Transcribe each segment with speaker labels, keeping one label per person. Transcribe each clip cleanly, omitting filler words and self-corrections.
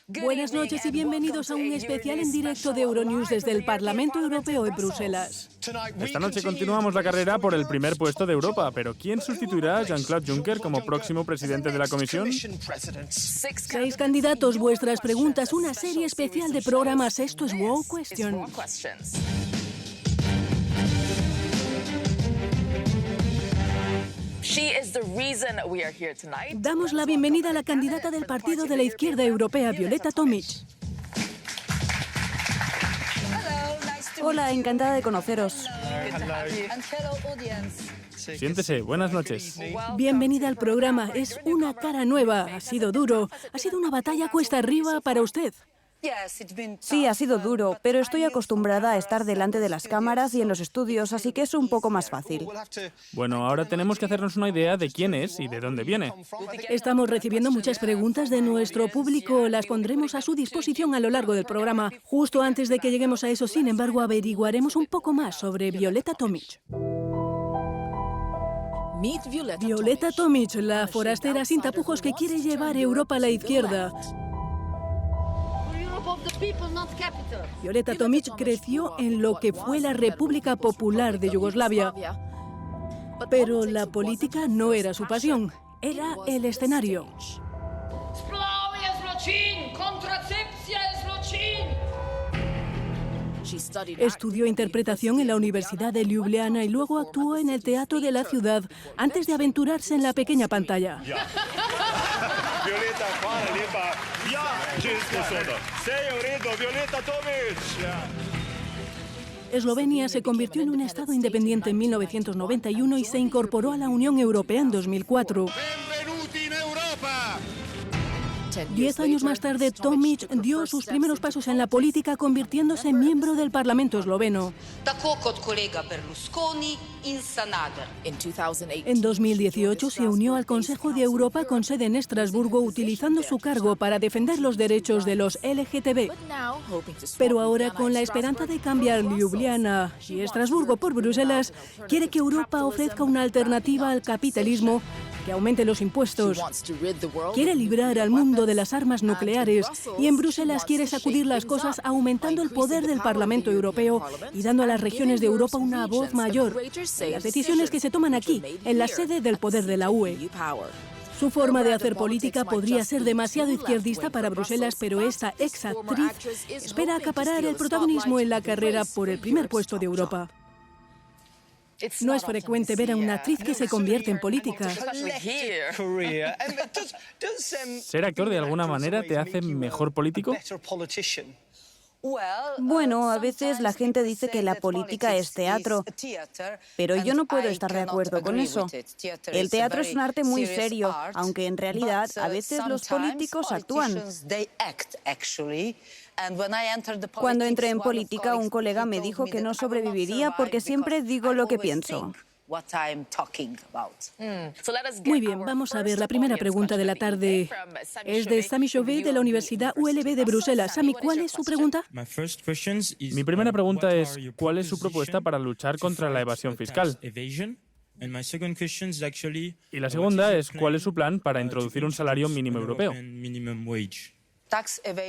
Speaker 1: Buenas noches y bienvenidos a un especial en directo de Euronews desde el Parlamento Europeo en Bruselas.
Speaker 2: Esta noche continuamos la carrera por el primer puesto de Europa, pero ¿quién sustituirá a Jean-Claude Juncker como próximo presidente de la Comisión?
Speaker 1: 6 candidatos, vuestras preguntas, una serie especial de programas. Esto es Wow Question. Damos la bienvenida a la candidata del Partido de la Izquierda Europea, Violeta Tomic.
Speaker 3: Hola, encantada de conoceros.
Speaker 2: Siéntese, buenas noches.
Speaker 1: Bienvenida al programa. Es una cara nueva. Ha sido duro. Ha sido una batalla cuesta arriba para usted.
Speaker 3: Sí, ha sido duro, pero estoy acostumbrada a estar delante de las cámaras y en los estudios, así que es un poco más fácil.
Speaker 2: Bueno, ahora tenemos que hacernos una idea de quién es y de dónde viene.
Speaker 1: Estamos recibiendo muchas preguntas de nuestro público. Las pondremos a su disposición a lo largo del programa. Justo antes de que lleguemos a eso, sin embargo, averiguaremos un poco más sobre Violeta Tomic. Violeta Tomic, la forastera sin tapujos que quiere llevar Europa a la izquierda. Violeta Tomic creció en lo que fue la República Popular de Yugoslavia. Pero la política no era su pasión, era el escenario. Estudió interpretación en la Universidad de Ljubljana y luego actuó en el teatro de la ciudad antes de aventurarse en la pequeña pantalla.
Speaker 4: Violeta, hvala lepa. Ja, čisto sodo. Vse je v redu, Violeta Tomic.
Speaker 1: Eslovenia se convirtió en un estado independiente en 1991 y se incorporó a la Unión Europea en 2004.
Speaker 4: Benvenuti in Europa.
Speaker 1: 10 años más tarde, Tomic dio sus primeros pasos en la política convirtiéndose en miembro del Parlamento esloveno. En 2018 se unió al Consejo de Europa con sede en Estrasburgo utilizando su cargo para defender los derechos de los LGTB. Pero ahora, con la esperanza de cambiar Ljubljana y Estrasburgo por Bruselas, quiere que Europa ofrezca una alternativa al capitalismo que aumente los impuestos. Quiere librar al mundo de las armas nucleares y en Bruselas quiere sacudir las cosas aumentando el poder del Parlamento Europeo y dando a las regiones de Europa una voz mayor en las decisiones que se toman aquí, en la sede del poder de la UE. Su forma de hacer política podría ser demasiado izquierdista para Bruselas, pero esta exactriz espera acaparar el protagonismo en la carrera por el primer puesto de Europa. No es frecuente ver a una actriz que se convierte en política.
Speaker 2: ¿Ser actor de alguna manera te hace mejor político?
Speaker 3: Bueno, a veces la gente dice que la política es teatro, pero yo no puedo estar de acuerdo con eso. El teatro es un arte muy serio, aunque en realidad a veces los políticos actúan. Cuando entré en política, un colega me dijo que no sobreviviría porque siempre digo lo que pienso.
Speaker 1: Muy bien, vamos a ver la primera pregunta de la tarde. Es de Sami Chauvet de la Universidad ULB de Bruselas. Sami, ¿cuál es su pregunta?
Speaker 2: Mi primera pregunta es, ¿cuál es su propuesta para luchar contra la evasión fiscal? Y la segunda es, ¿cuál es su plan para introducir un salario mínimo europeo?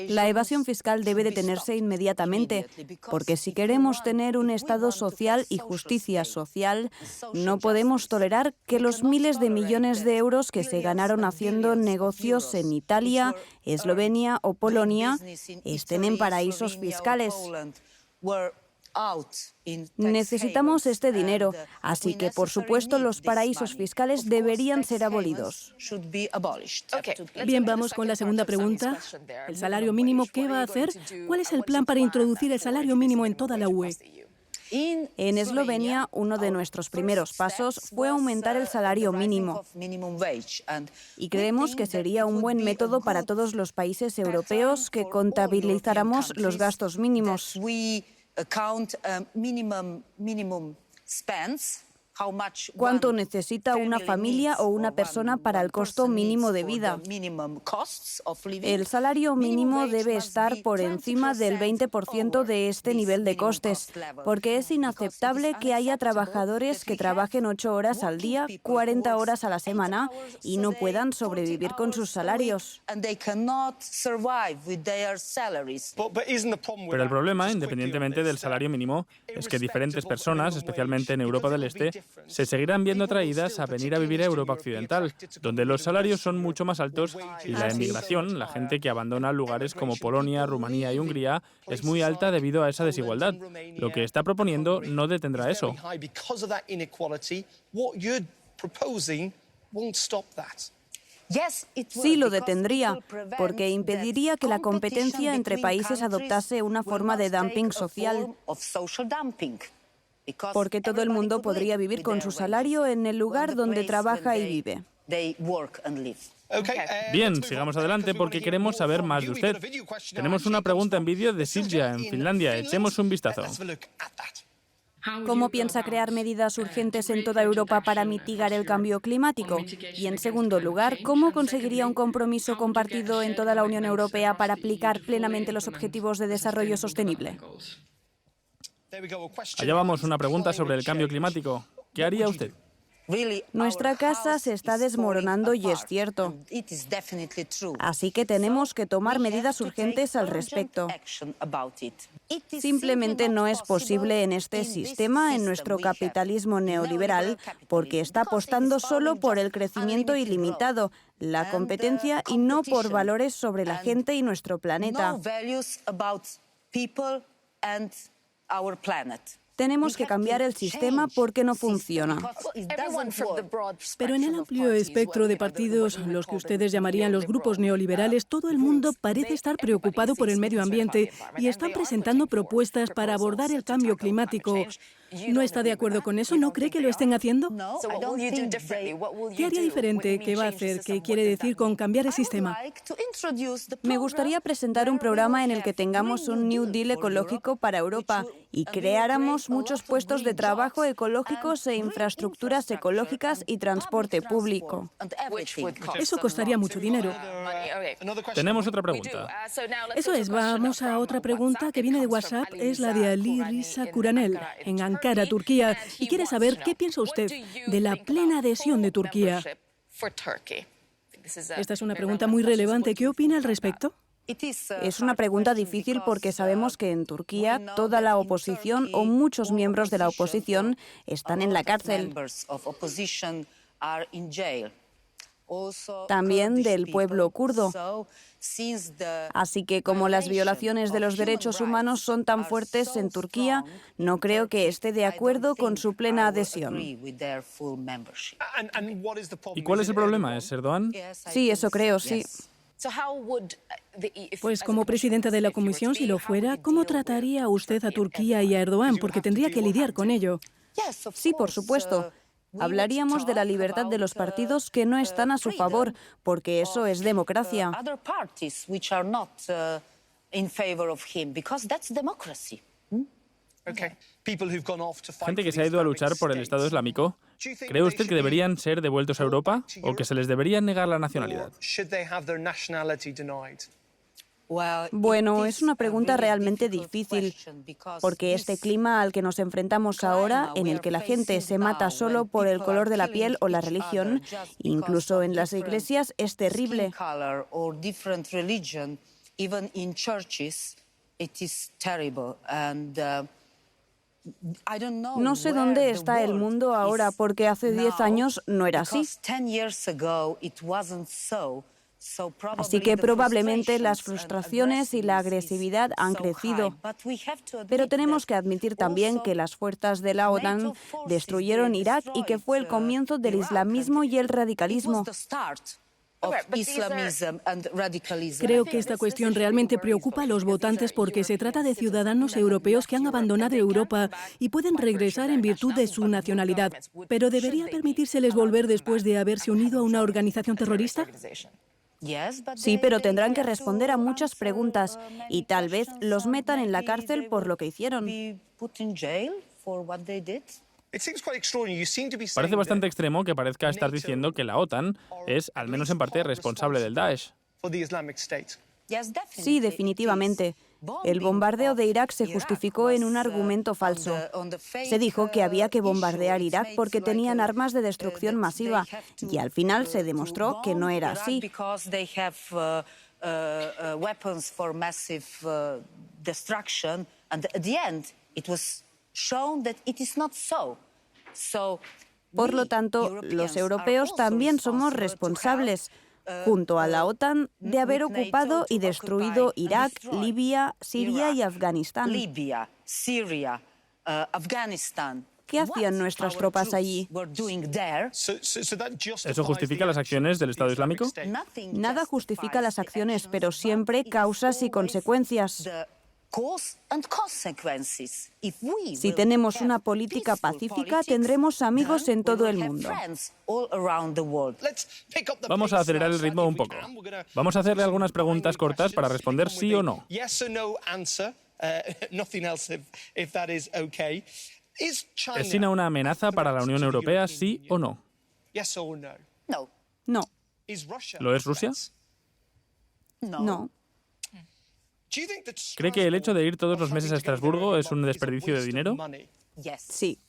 Speaker 3: La evasión fiscal debe detenerse inmediatamente, porque si queremos tener un Estado social y justicia social, no podemos tolerar que los miles de millones de euros que se ganaron haciendo negocios en Italia, Eslovenia o Polonia estén en paraísos fiscales. Necesitamos este dinero, así que, por supuesto, los paraísos fiscales deberían ser abolidos.
Speaker 1: Bien, vamos con la segunda pregunta. ¿El salario mínimo qué va a hacer? ¿Cuál es el plan para introducir el salario mínimo en toda la UE?
Speaker 3: En Eslovenia, uno de nuestros primeros pasos fue aumentar el salario mínimo. Y creemos que sería un buen método para todos los países europeos que contabilizáramos los gastos mínimos. ¿Cuánto necesita una familia o una persona para el costo mínimo de vida? El salario mínimo debe estar por encima del 20% de este nivel de costes, porque es inaceptable que haya trabajadores que trabajen 8 horas al día, 40 horas a la semana y no puedan sobrevivir con sus salarios.
Speaker 2: Pero el problema, independientemente del salario mínimo, es que diferentes personas, especialmente en Europa del Este, se seguirán viendo atraídas a venir a vivir a Europa Occidental, donde los salarios son mucho más altos y la emigración, la gente que abandona lugares como Polonia, Rumanía y Hungría, es muy alta debido a esa desigualdad. Lo que está proponiendo no detendrá eso.
Speaker 3: Sí lo detendría, porque impediría que la competencia entre países adoptase una forma de dumping social, porque todo el mundo podría vivir con su salario en el lugar donde trabaja y vive.
Speaker 2: Bien, sigamos adelante porque queremos saber más de usted. Tenemos una pregunta en vídeo de Silvia en Finlandia. Echemos un vistazo.
Speaker 3: ¿Cómo piensa crear medidas urgentes en toda Europa para mitigar el cambio climático? Y en segundo lugar, ¿cómo conseguiría un compromiso compartido en toda la Unión Europea para aplicar plenamente los objetivos de desarrollo sostenible?
Speaker 2: Allá vamos, una pregunta sobre el cambio climático. ¿Qué haría usted?
Speaker 3: Nuestra casa se está desmoronando y es cierto. Así que tenemos que tomar medidas urgentes al respecto. Simplemente no es posible en este sistema, en nuestro capitalismo neoliberal, porque está apostando solo por el crecimiento ilimitado, la competencia y no por valores sobre la gente y nuestro planeta. Tenemos que cambiar el sistema porque no funciona.
Speaker 1: Pero en el amplio espectro de partidos, los que ustedes llamarían los grupos neoliberales, todo el mundo parece estar preocupado por el medio ambiente y están presentando propuestas para abordar el cambio climático. ¿No está de acuerdo con eso? ¿No cree que lo estén haciendo? ¿Qué haría diferente? ¿Qué va a hacer? ¿Qué quiere decir con cambiar el sistema?
Speaker 3: Me gustaría presentar un programa en el que tengamos un New Deal ecológico para Europa y creáramos muchos puestos de trabajo ecológicos e infraestructuras ecológicas y transporte público.
Speaker 1: Eso costaría mucho dinero.
Speaker 2: Tenemos otra pregunta.
Speaker 1: Eso es, vamos a otra pregunta que viene de WhatsApp, es la de Ali Risa Kuranel, en Ankara, Turquía, y quiere saber qué piensa usted de la plena adhesión de Turquía. Esta es una pregunta muy relevante. ¿Qué opina al respecto?
Speaker 3: Es una pregunta difícil porque sabemos que en Turquía toda la oposición o muchos miembros de la oposición están en la cárcel. También del pueblo kurdo. Así que como las violaciones de los derechos humanos son tan fuertes en Turquía, no creo que esté de acuerdo con su plena adhesión.
Speaker 2: ¿Y cuál es el problema? ¿Es Erdogan?
Speaker 3: Sí, eso creo, sí.
Speaker 1: Pues como presidenta de la Comisión, si lo fuera, ¿cómo trataría usted a Turquía y a Erdogan? Porque tendría que lidiar con ello.
Speaker 3: Sí, por supuesto. Hablaríamos de la libertad de los partidos que no están a su favor, porque eso es democracia.
Speaker 2: Gente que se ha ido a luchar por el Estado Islámico, ¿cree usted que deberían ser devueltos a Europa o que se les debería negar la nacionalidad?
Speaker 3: Bueno, es una pregunta realmente difícil, porque este clima al que nos enfrentamos ahora, en el que la gente se mata solo por el color de la piel o la religión, incluso en las iglesias, es terrible. No sé dónde está el mundo ahora, porque hace 10 años no era así. Así que probablemente las frustraciones y la agresividad han crecido. Pero tenemos que admitir también que las fuerzas de la OTAN destruyeron Irak y que fue el comienzo del islamismo y el radicalismo.
Speaker 1: Creo que esta cuestión realmente preocupa a los votantes porque se trata de ciudadanos europeos que han abandonado Europa y pueden regresar en virtud de su nacionalidad. ¿Pero debería permitírseles volver después de haberse unido a una organización terrorista?
Speaker 3: Sí, pero tendrán que responder a muchas preguntas y tal vez los metan en la cárcel por lo que hicieron.
Speaker 2: Parece bastante extremo que parezca estar diciendo que la OTAN es, al menos en parte, responsable del Daesh.
Speaker 3: Sí, definitivamente. El bombardeo de Irak se justificó en un argumento falso. Se dijo que había que bombardear Irak porque tenían armas de destrucción masiva y al final se demostró que no era así. Por lo tanto, los europeos también somos responsables, junto a la OTAN, de haber ocupado y destruido Irak, Libia, Siria y Afganistán. ¿Qué hacían nuestras tropas allí?
Speaker 2: ¿Eso justifica las acciones del Estado Islámico?
Speaker 3: Nada justifica las acciones, pero siempre causas y consecuencias. Si tenemos una política pacífica, tendremos amigos en todo el mundo.
Speaker 2: Vamos a acelerar el ritmo un poco. Vamos a hacerle algunas preguntas cortas para responder sí o no. ¿Es China una amenaza para la Unión Europea, sí o no?
Speaker 3: No.
Speaker 2: ¿Lo es Rusia?
Speaker 3: No.
Speaker 2: ¿Cree que el hecho de ir todos los meses a Estrasburgo es un desperdicio de dinero?
Speaker 3: Sí.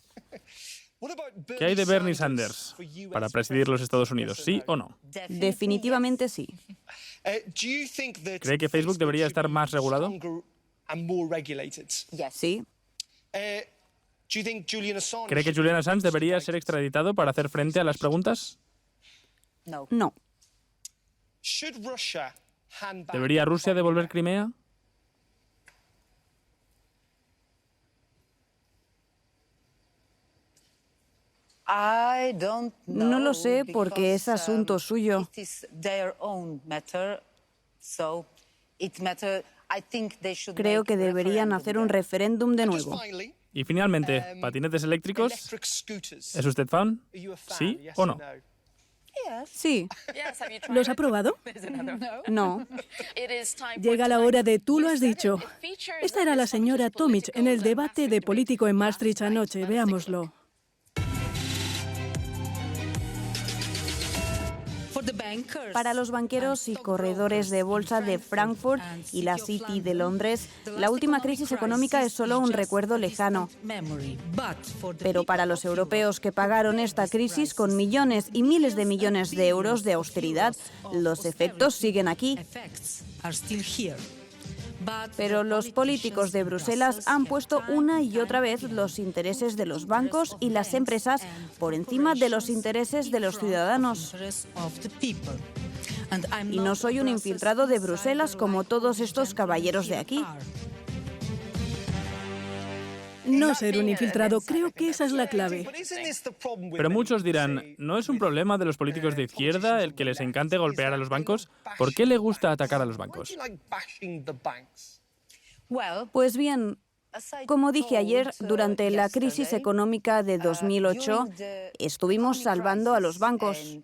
Speaker 2: ¿Qué hay de Bernie Sanders para presidir los Estados Unidos, sí o no?
Speaker 3: Definitivamente sí.
Speaker 2: ¿Cree que Facebook debería estar más regulado?
Speaker 3: Sí.
Speaker 2: ¿Cree que Julian Assange debería ser extraditado para hacer frente a las preguntas?
Speaker 3: No.
Speaker 2: ¿Debería Rusia devolver Crimea?
Speaker 3: No lo sé porque es asunto suyo. Creo que deberían hacer un referéndum de nuevo.
Speaker 2: Y finalmente, ¿patinetes eléctricos? ¿Es usted fan? ¿Sí o no?
Speaker 3: Sí.
Speaker 1: ¿Los ha probado?
Speaker 3: No.
Speaker 1: Llega la hora de tú lo has dicho. Esta era la señora Tomic en el debate de político en Maastricht anoche. Veámoslo.
Speaker 3: Para los banqueros y corredores de bolsa de Frankfurt y la City de Londres, la última crisis económica es solo un recuerdo lejano. Pero para los europeos que pagaron esta crisis con millones y miles de millones de euros de austeridad, los efectos siguen aquí. Pero los políticos de Bruselas han puesto una y otra vez los intereses de los bancos y las empresas por encima de los intereses de los ciudadanos. Y no soy un infiltrado de Bruselas como todos estos caballeros de aquí.
Speaker 1: No ser un infiltrado, creo que esa es la clave.
Speaker 2: Pero muchos dirán, ¿no es un problema de los políticos de izquierda el que les encante golpear a los bancos? ¿Por qué le gusta atacar a los bancos?
Speaker 3: Pues bien, como dije ayer, durante la crisis económica de 2008, estuvimos salvando a los bancos.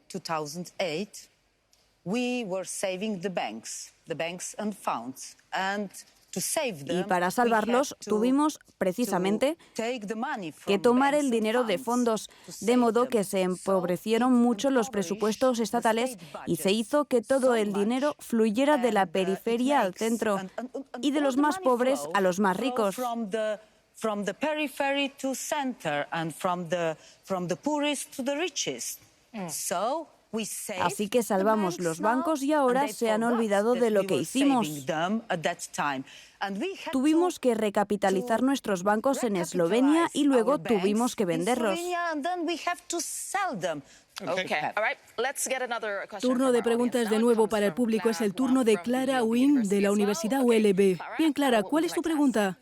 Speaker 3: Y para salvarlos tuvimos, precisamente, que tomar el dinero de fondos, de modo que se empobrecieron mucho los presupuestos estatales y se hizo que todo el dinero fluyera de la periferia al centro y de los más pobres a los más ricos. Así que salvamos los bancos y ahora se han olvidado de lo que hicimos. Tuvimos que recapitalizar nuestros bancos en Eslovenia y luego tuvimos que venderlos.
Speaker 1: Turno de preguntas de nuevo para el público. Es el turno de Clara Wynn de la Universidad ULB. Bien, Clara, ¿cuál es tu pregunta?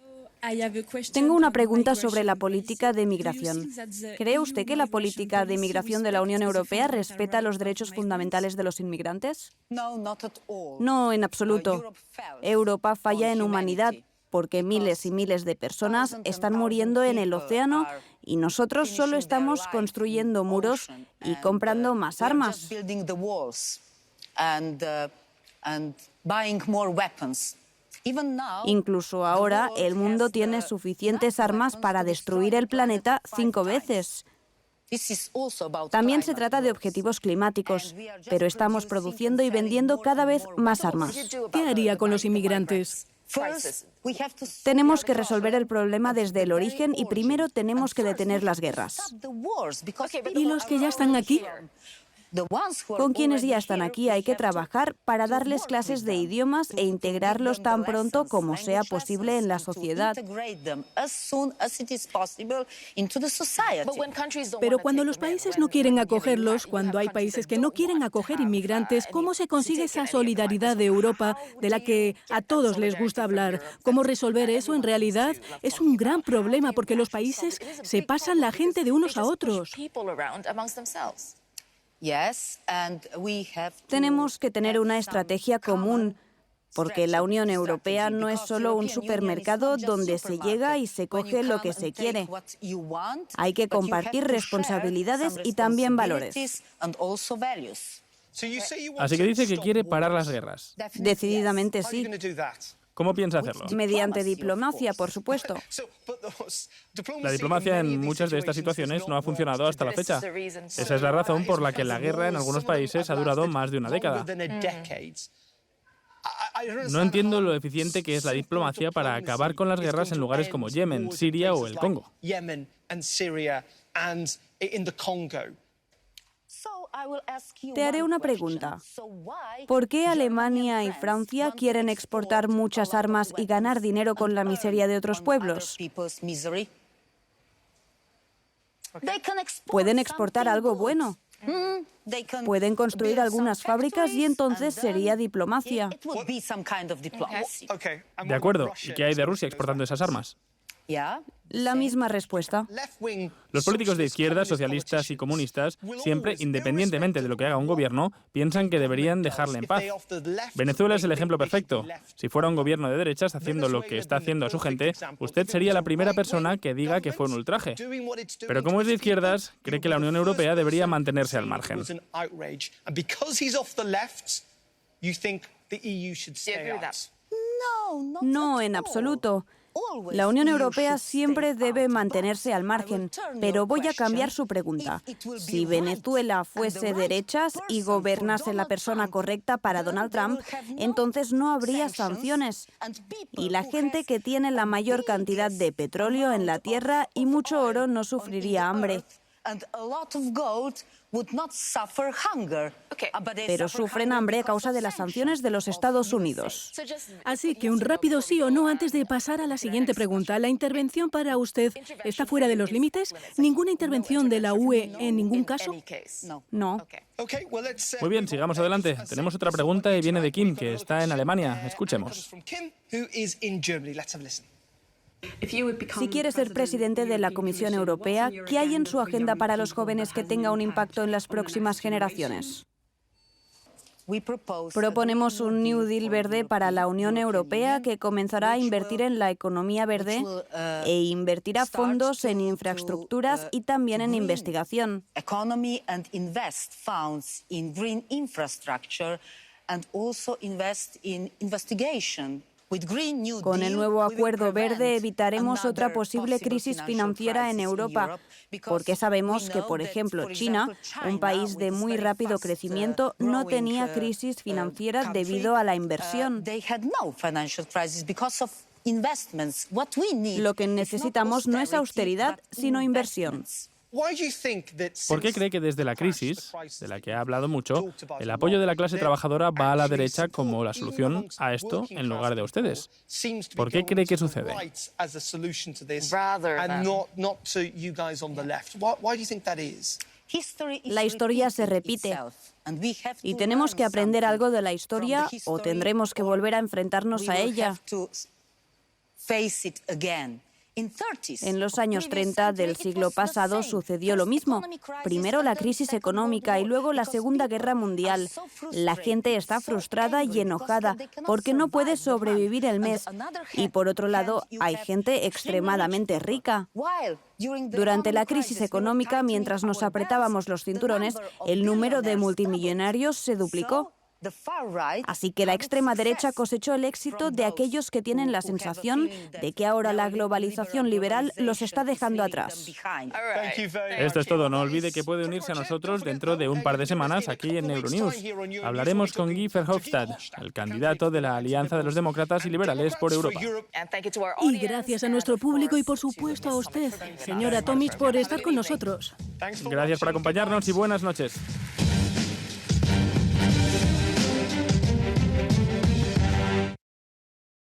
Speaker 3: Tengo una pregunta sobre la política de migración. ¿Cree usted que la política de migración de la Unión Europea respeta los derechos fundamentales de los inmigrantes? No, en absoluto. Europa falla en humanidad porque miles y miles de personas están muriendo en el océano y nosotros solo estamos construyendo muros y comprando más armas. Incluso ahora, el mundo tiene suficientes armas para destruir el planeta 5 veces. También se trata de objetivos climáticos, pero estamos produciendo y vendiendo cada vez más armas.
Speaker 1: ¿Qué haría con los inmigrantes?
Speaker 3: Tenemos que resolver el problema desde el origen y primero tenemos que detener las guerras.
Speaker 1: ¿Y los que ya están aquí?
Speaker 3: Con quienes ya están aquí hay que trabajar para darles clases de idiomas e integrarlos tan pronto como sea posible en la sociedad.
Speaker 1: Pero cuando los países no quieren acogerlos, cuando hay países que no quieren acoger inmigrantes, ¿cómo se consigue esa solidaridad de Europa de la que a todos les gusta hablar? ¿Cómo resolver eso en realidad? Es un gran problema porque los países se pasan la gente de unos a otros.
Speaker 3: Tenemos que tener una estrategia común, porque la Unión Europea no es solo un supermercado donde se llega y se coge lo que se quiere. Hay que compartir responsabilidades y también valores.
Speaker 2: Así que dice que quiere parar las guerras.
Speaker 3: Decididamente sí.
Speaker 2: ¿Cómo piensa hacerlo?
Speaker 3: Mediante diplomacia, por supuesto.
Speaker 2: La diplomacia en muchas de estas situaciones no ha funcionado hasta la fecha. Esa es la razón por la que la guerra en algunos países ha durado más de una década. No entiendo lo eficiente que es la diplomacia para acabar con las guerras en lugares como Yemen, Siria o el Congo.
Speaker 3: Te haré una pregunta. ¿Por qué Alemania y Francia quieren exportar muchas armas y ganar dinero con la miseria de otros pueblos? Pueden exportar algo bueno. Pueden construir algunas fábricas y entonces sería diplomacia.
Speaker 2: De acuerdo. ¿Y qué hay de Rusia exportando esas armas?
Speaker 3: La misma respuesta.
Speaker 2: Los políticos de izquierda, socialistas y comunistas, siempre, independientemente de lo que haga un gobierno, piensan que deberían dejarle en paz. Venezuela es el ejemplo perfecto. Si fuera un gobierno de derechas haciendo lo que está haciendo a su gente, usted sería la primera persona que diga que fue un ultraje. Pero como es de izquierdas, cree que la Unión Europea debería mantenerse al margen.
Speaker 3: No, en absoluto. La Unión Europea siempre debe mantenerse al margen, pero voy a cambiar su pregunta. Si Venezuela fuese derechas y gobernase la persona correcta para Donald Trump, entonces no habría sanciones. Y la gente que tiene la mayor cantidad de petróleo en la tierra y mucho oro no sufriría hambre. Pero sufren hambre a causa de las sanciones de los Estados Unidos.
Speaker 1: Así que un rápido sí o no antes de pasar a la siguiente pregunta. ¿La intervención para usted está fuera de los límites? ¿Ninguna intervención de la UE en ningún caso?
Speaker 3: No.
Speaker 2: Muy bien, sigamos adelante. Tenemos otra pregunta y viene de Kim, que está en Alemania. Escuchemos.
Speaker 3: Si quiere ser presidente de la Comisión Europea, ¿qué hay en su agenda para los jóvenes que tenga un impacto en las próximas generaciones? Proponemos un New Deal verde para la Unión Europea que comenzará a invertir en la economía verde e invertirá fondos en infraestructuras y también en investigación. Con el nuevo Acuerdo Verde evitaremos otra posible crisis financiera en Europa, porque sabemos que, por ejemplo, China, un país de muy rápido crecimiento, no tenía crisis financiera debido a la inversión. Lo que necesitamos no es austeridad, sino inversión.
Speaker 2: ¿Por qué cree que desde la crisis, de la que ha hablado mucho, el apoyo de la clase trabajadora va a la derecha como la solución a esto en lugar de a ustedes? ¿Por qué cree que sucede?
Speaker 3: La historia se repite y tenemos que aprender algo de la historia o tendremos que volver a enfrentarnos a ella. En los años 30 del siglo pasado sucedió lo mismo. Primero la crisis económica y luego la Segunda Guerra Mundial. La gente está frustrada y enojada porque no puede sobrevivir el mes. Y por otro lado, hay gente extremadamente rica. Durante la crisis económica, mientras nos apretábamos los cinturones, el número de multimillonarios se duplicó. Así que la extrema derecha cosechó el éxito de aquellos que tienen la sensación de que ahora la globalización liberal los está dejando atrás.
Speaker 2: Esto es todo. No olvide que puede unirse a nosotros dentro de un par de semanas aquí en Euronews. Hablaremos con Guy Verhofstadt, el candidato de la Alianza de los Demócratas y Liberales por Europa.
Speaker 1: Y gracias a nuestro público y por supuesto a usted, señora Tomic, por estar con nosotros.
Speaker 2: Gracias por acompañarnos y buenas noches.